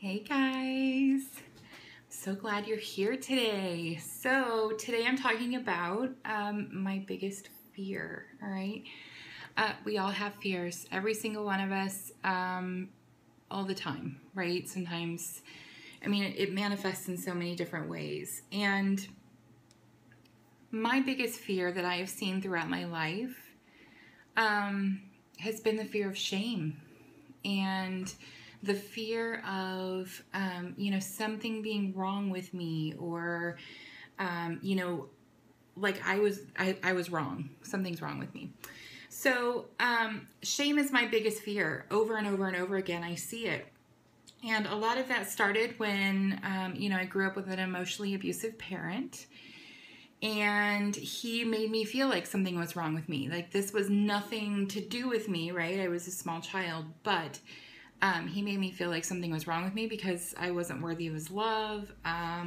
Hey guys, so glad you're here today. So today I'm talking about my biggest fear, all right? We all have fears, every single one of us, all the time, right? Sometimes, I mean, it manifests in so many different ways. And my biggest fear that I have seen throughout my life has been the fear of shame and the fear of, something being wrong with me, or, like I was wrong. Something's wrong with me. So shame is my biggest fear. Over and over and over again, I see it. And a lot of that started when, I grew up with an emotionally abusive parent. And he made me feel like something was wrong with me. Like this was nothing to do with me, right? I was a small child, but he made me feel like something was wrong with me because I wasn't worthy of his love. I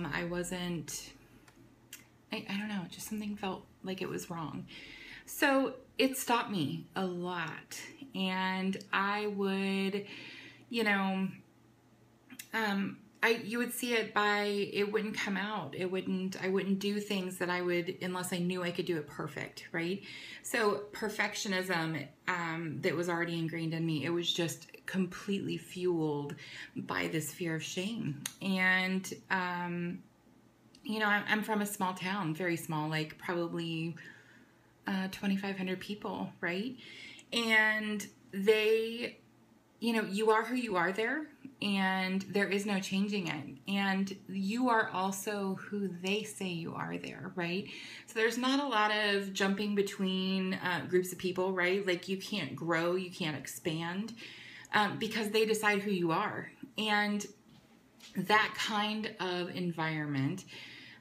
don't know, just something felt like it was wrong. So it stopped me a lot. And I would, you would see it it wouldn't come out. I wouldn't do things that I would, unless I knew I could do it perfect, right? So perfectionism, that was already ingrained in me, it was just completely fueled by this fear of shame. And, I'm from a small town, very small, like probably 2,500 people, right? And they, you are who you are there, and there is no changing it. And you are also who they say you are there, right? So there's not a lot of jumping between groups of people, right? Like you can't grow, you can't expand, because they decide who you are. And that kind of environment,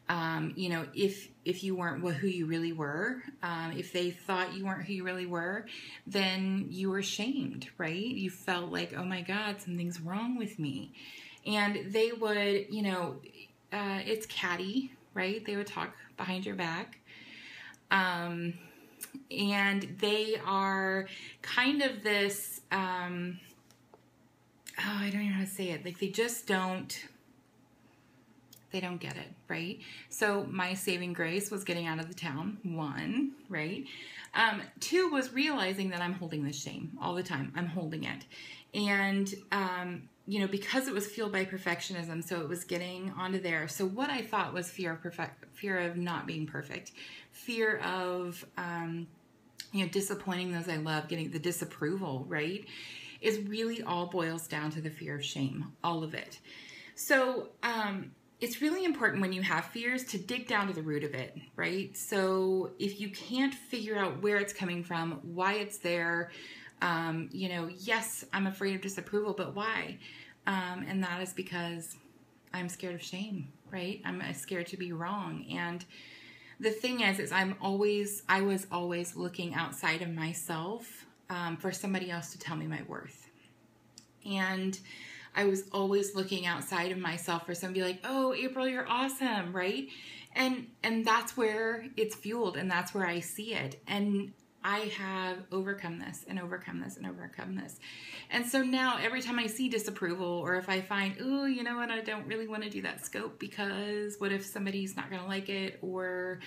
if you weren't who you really were, if they thought you weren't who you really were, then you were shamed, right? You felt like, oh my God, something's wrong with me. And they would, it's catty, right? They would talk behind your back. And they are kind of this, I don't even know how to say it. Like they don't get it, right? So my saving grace was getting out of the town, one, right? Two was realizing that I'm holding this shame all the time. I'm holding it. And, because it was fueled by perfectionism, so it was getting onto there. So what I thought was fear of not being perfect, fear of, disappointing those I love, getting the disapproval, right? Is really all boils down to the fear of shame, all of it. So, it's really important when you have fears to dig down to the root of it, right? So if you can't figure out where it's coming from, why it's there, yes, I'm afraid of disapproval, but why? And that is because I'm scared of shame, right? I'm scared to be wrong. And the thing is I was always looking outside of myself for somebody else to tell me my worth. And I was always looking outside of myself for somebody like, oh, April, you're awesome, right? And that's where it's fueled, and that's where I see it. And I have overcome this and overcome this and overcome this. And so now every time I see disapproval, or if I find, oh, you know what, I don't really want to do that scope because what if somebody's not going to like it, or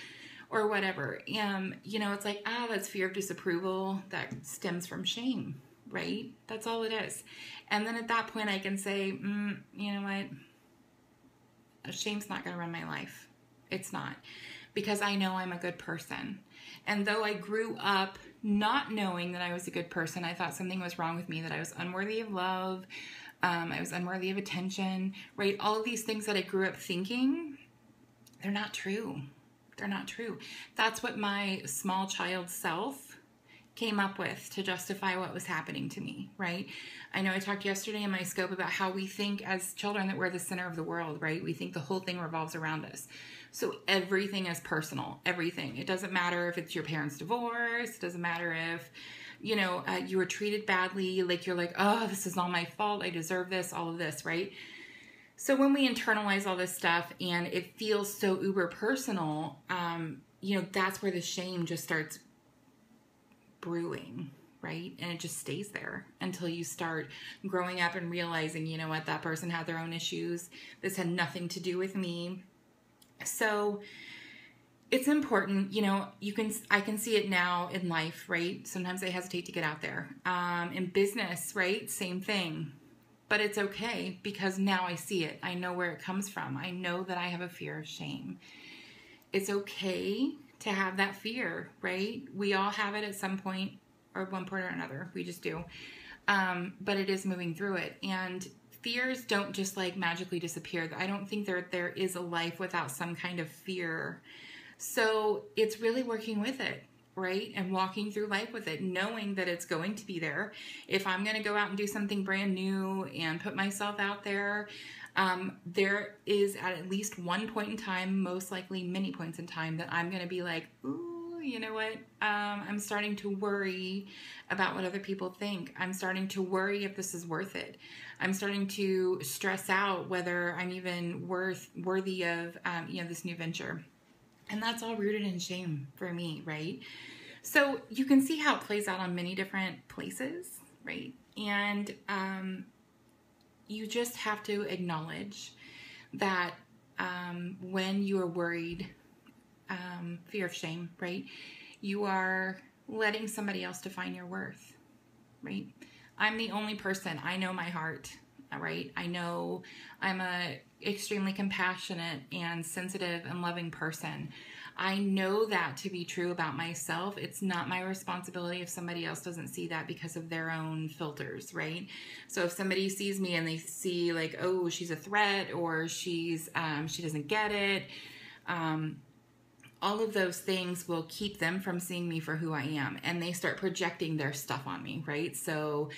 whatever. It's like, that's fear of disapproval that stems from shame, right? That's all it is. And then at that point I can say, you know what? Shame's not going to run my life. It's not. Because I know I'm a good person. And though I grew up not knowing that I was a good person, I thought something was wrong with me, that I was unworthy of love, I was unworthy of attention, right? All of these things that I grew up thinking, they're not true. They're not true. That's what my small child self came up with to justify what was happening to me, right? I know I talked yesterday in my scope about how we think as children that we're the center of the world, right? We think the whole thing revolves around us. So everything is personal, everything. It doesn't matter if it's your parents' divorce. It doesn't matter if, you were treated badly. Like you're like, oh, this is all my fault. I deserve this, all of this, right? So when we internalize all this stuff and it feels so uber personal, that's where the shame just starts brewing, right? And it just stays there until you start growing up and realizing, you know what, that person had their own issues. This had nothing to do with me. So it's important, you know, I can see it now in life, right? Sometimes I hesitate to get out there. In business, right? Same thing. But it's okay because now I see it. I know where it comes from. I know that I have a fear of shame. It's okay to have that fear, right? We all have it at some point or one point or another. We just do. But it is moving through it. And fears don't just like magically disappear. I don't think there is a life without some kind of fear. So it's really working with it, right? And walking through life with it, knowing that it's going to be there. If I'm going to go out and do something brand new and put myself out there, there is at least one point in time, most likely many points in time, that I'm going to be like, ooh, you know what? I'm starting to worry about what other people think. I'm starting to worry if this is worth it. I'm starting to stress out whether I'm even worthy of, this new venture. And that's all rooted in shame for me, right? So you can see how it plays out on many different places, right? And you just have to acknowledge that when you are worried, fear of shame, right? You are letting somebody else define your worth, right? I'm the only person. I know my heart, right? I know I'm a extremely compassionate and sensitive and loving person. I know that to be true about myself. It's not my responsibility if somebody else doesn't see that because of their own filters, right? So if somebody sees me and they see like, oh, she's a threat, or she doesn't get it, all of those things will keep them from seeing me for who I am, and they start projecting their stuff on me, right? So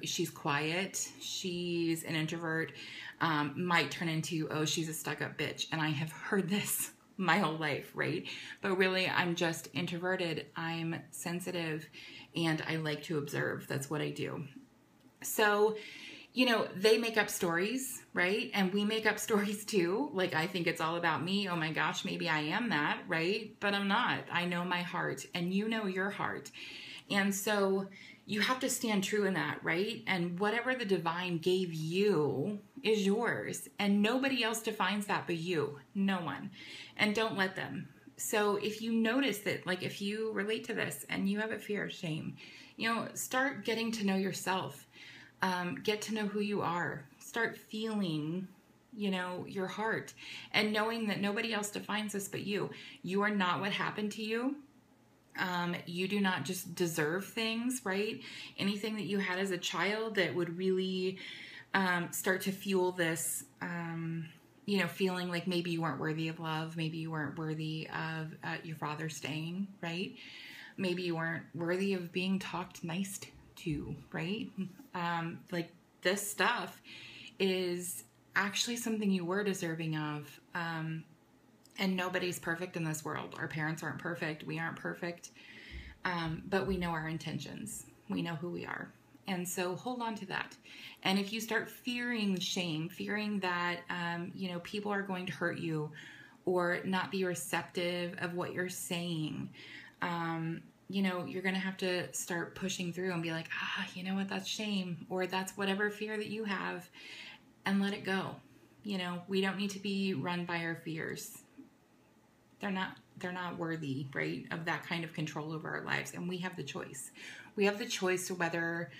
she's quiet, she's an introvert, might turn into, oh, she's a stuck-up bitch. And I have heard this my whole life, right? But really, I'm just introverted, I'm sensitive, and I like to observe. That's what I do. So, they make up stories, right? And we make up stories too. Like, I think it's all about me. Oh my gosh, maybe I am that, right? But I'm not. I know my heart, and you know your heart. And so you have to stand true in that, right? And whatever the divine gave you is yours. And nobody else defines that but you. No one. And don't let them. So if you notice that, like if you relate to this and you have a fear of shame, start getting to know yourself. Get to know who you are. Start feeling, your heart, and knowing that nobody else defines this but you. You are not what happened to you. You do not just deserve things, right? Anything that you had as a child that would really start to fuel this, feeling like maybe you weren't worthy of love, maybe you weren't worthy of your father staying, right? Maybe you weren't worthy of being talked nice to, right? Like this stuff is actually something you were deserving of. And nobody's perfect in this world. Our parents aren't perfect. We aren't perfect. But we know our intentions. We know who we are. And so hold on to that. And if you start fearing shame, fearing that, people are going to hurt you or not be receptive of what you're saying, you're going to have to start pushing through and be like, you know what, that's shame, or that's whatever fear that you have, and let it go. We don't need to be run by our fears. They're not worthy, right, of that kind of control over our lives. And we have the choice. We have the choice to whether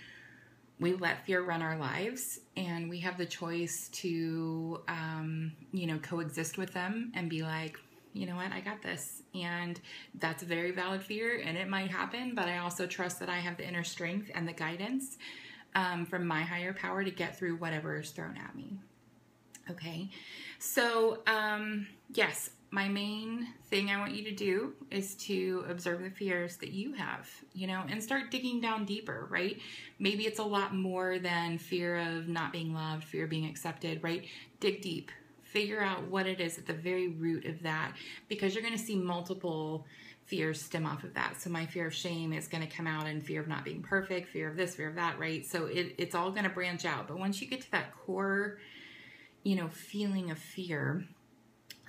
we let fear run our lives, and we have the choice to, coexist with them and be like, you know what, I got this. And that's a very valid fear, and it might happen, but I also trust that I have the inner strength and the guidance from my higher power to get through whatever is thrown at me. Okay. So, yes, my main thing I want you to do is to observe the fears that you have, and start digging down deeper, right? Maybe it's a lot more than fear of not being loved, fear of being accepted, right? Dig deep. Figure out what it is at the very root of that, because you're going to see multiple fears stem off of that. So my fear of shame is going to come out in fear of not being perfect, fear of this, fear of that, right? So it's all going to branch out. But once you get to that core, feeling of fear,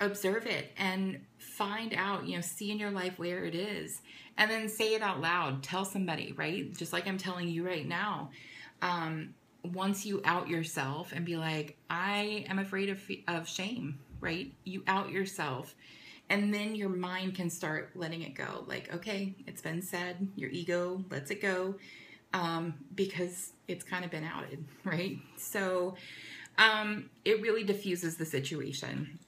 observe it and find out, see in your life where it is, and then say it out loud. Tell somebody, right? Just like I'm telling you right now. Once you out yourself and be like, I am afraid of shame, right? You out yourself, and then your mind can start letting it go. Like, okay, it's been said, your ego lets it go, because it's kind of been outed, right? So it really diffuses the situation,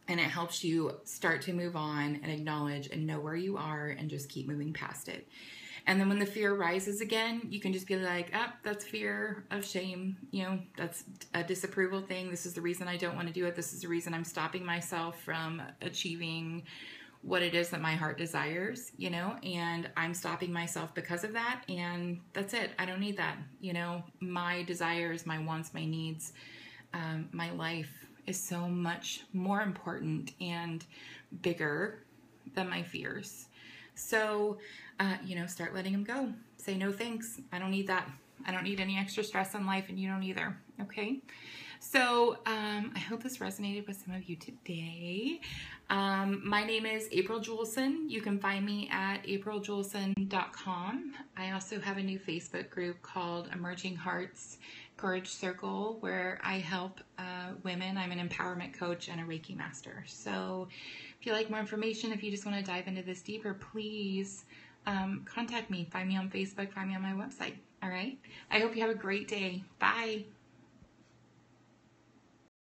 and it helps you start to move on and acknowledge and know where you are and just keep moving past it. And then when the fear rises again, you can just be like, that's fear of shame. That's a disapproval thing. This is the reason I don't want to do it. This is the reason I'm stopping myself from achieving what it is that my heart desires, and I'm stopping myself because of that. And that's it. I don't need that. My desires, my wants, my needs, my life is so much more important and bigger than my fears. So, start letting them go. Say, no, thanks. I don't need that. I don't need any extra stress in life, and you don't either. Okay. So, I hope this resonated with some of you today. My name is April Juleson. You can find me at apriljulson.com. I also have a new Facebook group called Emerging Hearts Courage Circle, where I help women. I'm an empowerment coach and a Reiki master. So if you like more information, if you just want to dive into this deeper, please contact me. Find me on Facebook, find me on my website. All right. I hope you have a great day. Bye.